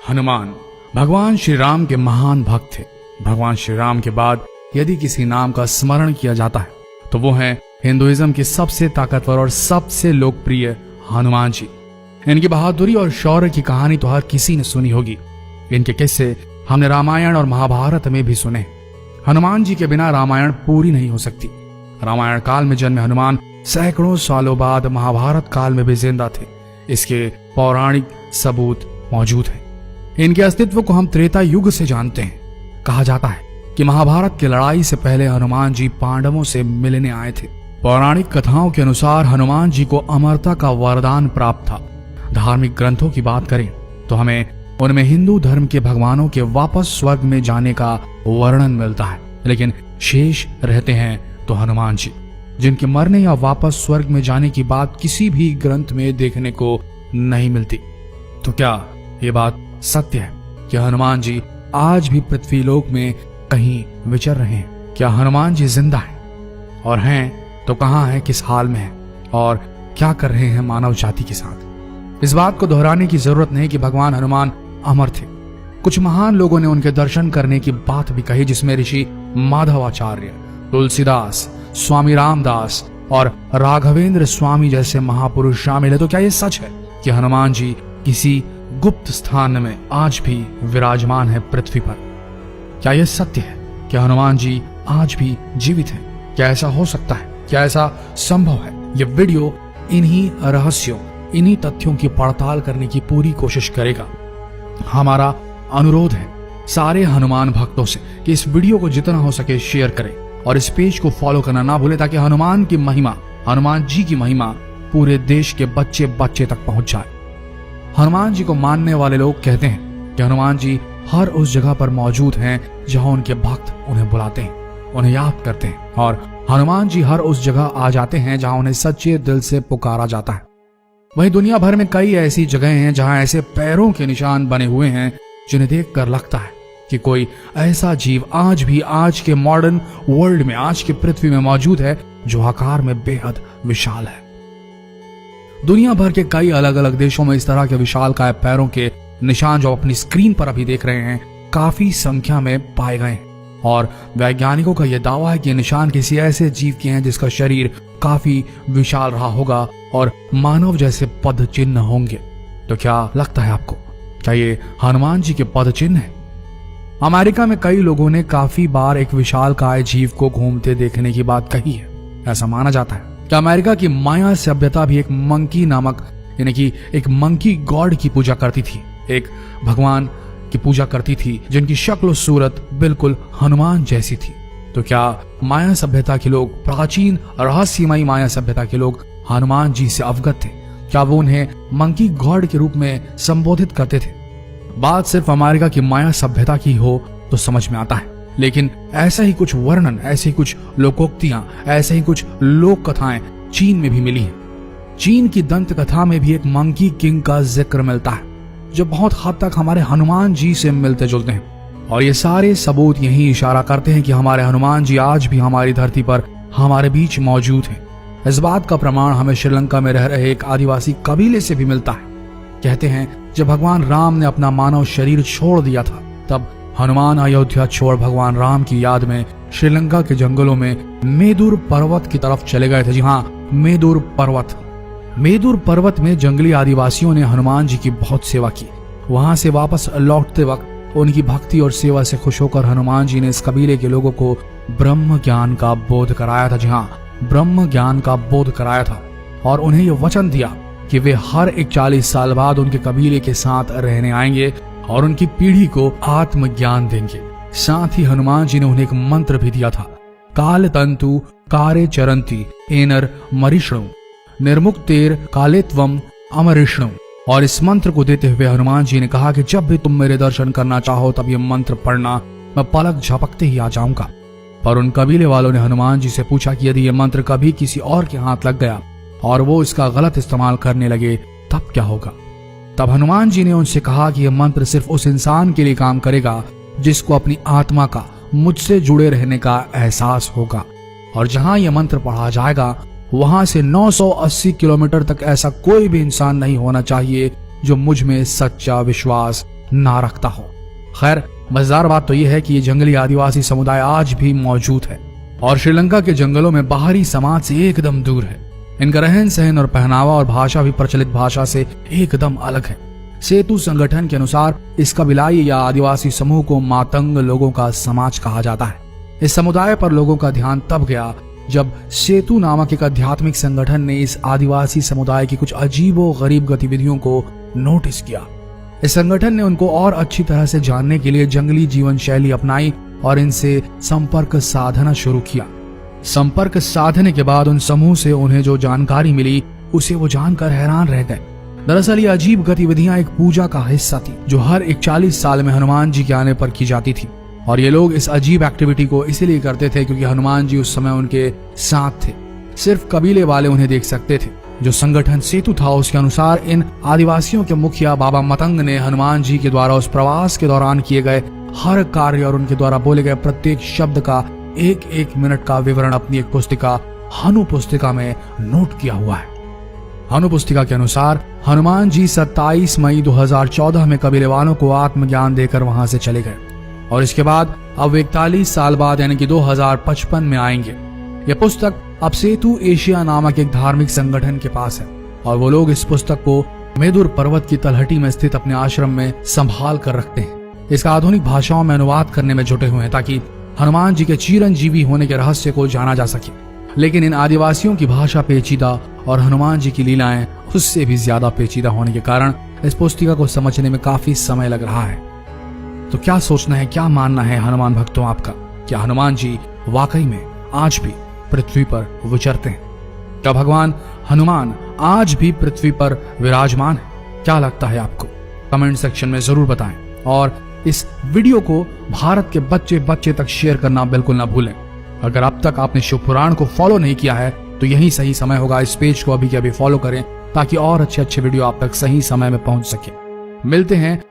हनुमान भगवान श्री राम के महान भक्त थे। भगवान श्री राम के बाद यदि किसी नाम का स्मरण किया जाता है तो वो है हिंदुइज्म के सबसे ताकतवर और सबसे लोकप्रिय हनुमान जी। इनकी बहादुरी और शौर्य की कहानी तो हर किसी ने सुनी होगी। इनके किस्से हमने रामायण और महाभारत में भी सुने। हनुमान जी के बिना रामायण पूरी नहीं हो सकती। रामायण काल में जन्मे हनुमान सैकड़ों सालों बाद महाभारत काल में भी जिंदा थे। इसके पौराणिक सबूत मौजूद हैं। इनके अस्तित्व को हम त्रेता युग से जानते हैं। कहा जाता है कि महाभारत की लड़ाई से पहले हनुमान जी पांडवों से मिलने आए थे। पौराणिक कथाओं के अनुसार हनुमान जी को अमरता का वरदान प्राप्त था। धार्मिक ग्रंथों की बात करें तो हमें उनमें हिंदू धर्म के भगवानों के वापस स्वर्ग में जाने का वर्णन मिलता है, लेकिन शेष रहते हैं तो हनुमान जी, जिनके मरने या वापस स्वर्ग में जाने की बात किसी भी ग्रंथ में देखने को नहीं मिलती। तो क्या ये बात सत्य है कि हनुमान जी आज भी पृथ्वीलोक में कहीं विचर रहे हैं? क्या हनुमान जी जिंदा हैं? और हैं तो कहां हैं, किस हाल में हैं और क्या कर रहे हैं मानव जाति के साथ? इस बात को दोहराने की जरूरत नहीं कि भगवान हनुमान अमर थे। कुछ महान लोगों ने उनके दर्शन करने की बात भी कही, जिसमें ऋषि माधवाचार्य, तुलसीदास, स्वामी रामदास और राघवेंद्र स्वामी जैसे महापुरुष शामिल है। तो क्या ये सच है कि हनुमान जी किसी गुप्त स्थान में आज भी विराजमान है पृथ्वी पर? क्या यह सत्य है कि हनुमान जी आज भी जीवित हैं? क्या ऐसा हो सकता है? क्या ऐसा संभव है? यह वीडियो इन्हीं रहस्यों, इन्हीं तथ्यों की पड़ताल करने की पूरी कोशिश करेगा। हमारा अनुरोध है सारे हनुमान भक्तों से कि इस वीडियो को जितना हो सके शेयर करें और इस पेज को फॉलो करना ना भूलें, ताकि हनुमान की महिमा, हनुमान जी की महिमा पूरे देश के बच्चे बच्चे तक पहुंच जाए। हनुमान जी को मानने वाले लोग कहते हैं कि हनुमान जी हर उस जगह पर मौजूद हैं जहां उनके भक्त उन्हें बुलाते हैं, उन्हें याद करते हैं, और हनुमान जी हर उस जगह आ जाते हैं जहां उन्हें सच्चे दिल से पुकारा जाता है। वहीं दुनिया भर में कई ऐसी जगह हैं जहां ऐसे पैरों के निशान बने हुए हैं जिन्हें देखकर लगता है कि कोई ऐसा जीव आज भी आज के मॉडर्न वर्ल्ड में, आज की पृथ्वी में मौजूद है जो आकार में बेहद विशाल है। दुनिया भर के कई अलग अलग देशों में इस तरह के विशालकाय पैरों के निशान जो अपनी स्क्रीन पर अभी देख रहे हैं काफी संख्या में पाए गए हैं, और वैज्ञानिकों का यह दावा है कि निशान किसी ऐसे जीव के हैं जिसका शरीर काफी विशाल रहा होगा और मानव जैसे पद चिन्ह होंगे। तो क्या लगता है आपको, क्या ये हनुमान जी के पद चिन्ह हैं? अमेरिका में कई लोगों ने काफी बार एक विशालकाय जीव को घूमते देखने की बात कही है। ऐसा माना जाता है कि अमेरिका की माया सभ्यता भी एक मंकी नामक, यानी कि एक मंकी गॉड की पूजा करती थी, एक भगवान की पूजा करती थी जिनकी शक्ल और सूरत बिल्कुल हनुमान जैसी थी। तो क्या माया सभ्यता के लोग, प्राचीन रहस्यमयी माया सभ्यता के लोग हनुमान जी से अवगत थे? क्या वो उन्हें मंकी गॉड के रूप में संबोधित करते थे? बात सिर्फ अमेरिका की माया सभ्यता की हो तो समझ में आता है, लेकिन ऐसा ही कुछ वर्णन, ऐसे ही कुछ लोकोक्तियां, ऐसे ही कुछ लोक कथाएं चीन में भी मिली हैं। चीन की दंत कथा में भी एक मंकी किंग का जिक्र मिलता है जो बहुत हद तक हमारे हनुमान जी से मिलते जुलते हैं, और ये सारे सबूत यही इशारा करते हैं कि हमारे हनुमान जी आज भी हमारी धरती पर हमारे बीच मौजूद हैं। इस बात का प्रमाण हमें श्रीलंका में रह रहे एक आदिवासी कबीले से भी मिलता है। कहते हैं जब भगवान राम ने अपना मानव शरीर छोड़ दिया था, तब हनुमान अयोध्या छोड़ भगवान राम की याद में श्रीलंका के जंगलों में मेदुर पर्वत की तरफ चले गए थे। जी हाँ, मेदुर पर्वत। मेदुर पर्वत में जंगली आदिवासियों ने हनुमान जी की बहुत सेवा की। वहां से वापस लौटते वक्त उनकी भक्ति और सेवा से खुश होकर हनुमान जी ने इस कबीले के लोगों को ब्रह्म ज्ञान का बोध कराया था। जी हाँ, ब्रह्म ज्ञान का बोध कराया था, और उन्हें यह वचन दिया कि वे हर एक 40 साल बाद उनके कबीले के साथ रहने आएंगे और उनकी पीढ़ी को आत्मज्ञान देंगे। साथ ही हनुमान जी ने उन्हें एक मंत्र भी दिया था, काल तंतु कारे चरंती एनर मरिष्णु निर्मुक्तेर कालेत्वम अमरिष्णु। और इस मंत्र को देते हुए हनुमान जी ने कहा कि जब भी तुम मेरे दर्शन करना चाहो तब ये मंत्र पढ़ना, मैं पलक झपकते ही आ जाऊंगा। पर उन कबीले वालों ने हनुमान जी से पूछा कि यदि ये मंत्र कभी किसी और के हाथ लग गया और वो इसका गलत इस्तेमाल करने लगे तब क्या होगा? तब हनुमान जी ने उनसे कहा कि यह मंत्र सिर्फ उस इंसान के लिए काम करेगा जिसको अपनी आत्मा का मुझसे जुड़े रहने का एहसास होगा, और जहां यह मंत्र पढ़ा जाएगा वहां से 980 किलोमीटर तक ऐसा कोई भी इंसान नहीं होना चाहिए जो मुझ में सच्चा विश्वास ना रखता हो। खैर, मजेदार बात तो यह है कि ये जंगली आदिवासी समुदाय आज भी मौजूद है और श्रीलंका के जंगलों में बाहरी समाज से एकदम दूर है। इनका रहन सहन और पहनावा और भाषा भी प्रचलित भाषा से एकदम अलग है। सेतु संगठन के अनुसार इस कबीलाई या आदिवासी समूह को मातंग लोगों का समाज कहा जाता है। इस समुदाय पर लोगों का ध्यान तब गया जब सेतु नामक एक आध्यात्मिक संगठन ने इस आदिवासी समुदाय की कुछ अजीबो गरीब गतिविधियों को नोटिस किया। इस संगठन ने उनको और अच्छी तरह से जानने के लिए जंगली जीवन शैली अपनाई और इनसे संपर्क साधना शुरू किया। संपर्क साधने के बाद उन समूह से उन्हें जो जानकारी मिली उसे वो जानकर हैरान रह गए। दरअसल ये अजीब गतिविधियां एक पूजा का हिस्सा थी जो हर 41 साल में हनुमान जी के आने पर की जाती थी और ये लोग इस अजीब एक्टिविटी को इसलिए करते थे क्योंकि हनुमान जी उस समय उनके साथ थे। सिर्फ कबीले वाले उन्हें देख सकते थे। जो संगठन सेतु था उसके अनुसार इन आदिवासियों के मुखिया बाबा मतंग ने हनुमान जी के द्वारा उस प्रवास के दौरान किए गए हर कार्य और उनके द्वारा बोले गए प्रत्येक शब्द का एक मिनट का विवरण अपनी एक पुस्तिका हनु पुस्तिका में नोट किया हुआ है। हनु पुस्तिका के अनुसार हनुमान जी 27 मई 2014 में कबीले वालों को आत्मज्ञान देकर वहां से चले गए और इसके बाद अब 41 साल बाद यानी कि 2055 में आएंगे। यह पुस्तक अब सेतु एशिया नामक एक धार्मिक संगठन के पास है और वो लोग इस पुस्तक को मेदुर पर्वत की तलहटी में स्थित अपने आश्रम में संभाल कर रखते हैं। इसका आधुनिक भाषाओं में अनुवाद करने में जुटे हुए हैं ताकि हनुमान जी के चिरंजीवी होने के रहस्य को जाना जा सके। लेकिन इन आदिवासियों की भाषा पेचीदा और हनुमान जी की लीलाएं उससे भी ज्यादा पेचीदा होने के कारण इस पुस्तिका को समझने में काफी समय लग रहा है। तो क्या सोचना है, क्या मानना है हनुमान भक्तों आपका? क्या हनुमान जी वाकई में आज भी पृथ्वी पर विचरते हैं? क्या भगवान हनुमान आज भी पृथ्वी पर विराजमान है? क्या लगता है आपको? कमेंट सेक्शन में जरूर बताएं और इस वीडियो को भारत के बच्चे बच्चे तक शेयर करना बिल्कुल ना भूलें। अगर अब तक आपने शिव पुराण को फॉलो नहीं किया है तो यही सही समय होगा। इस पेज को अभी के अभी फॉलो करें ताकि और अच्छे वीडियो आप तक सही समय में पहुंच सके। मिलते हैं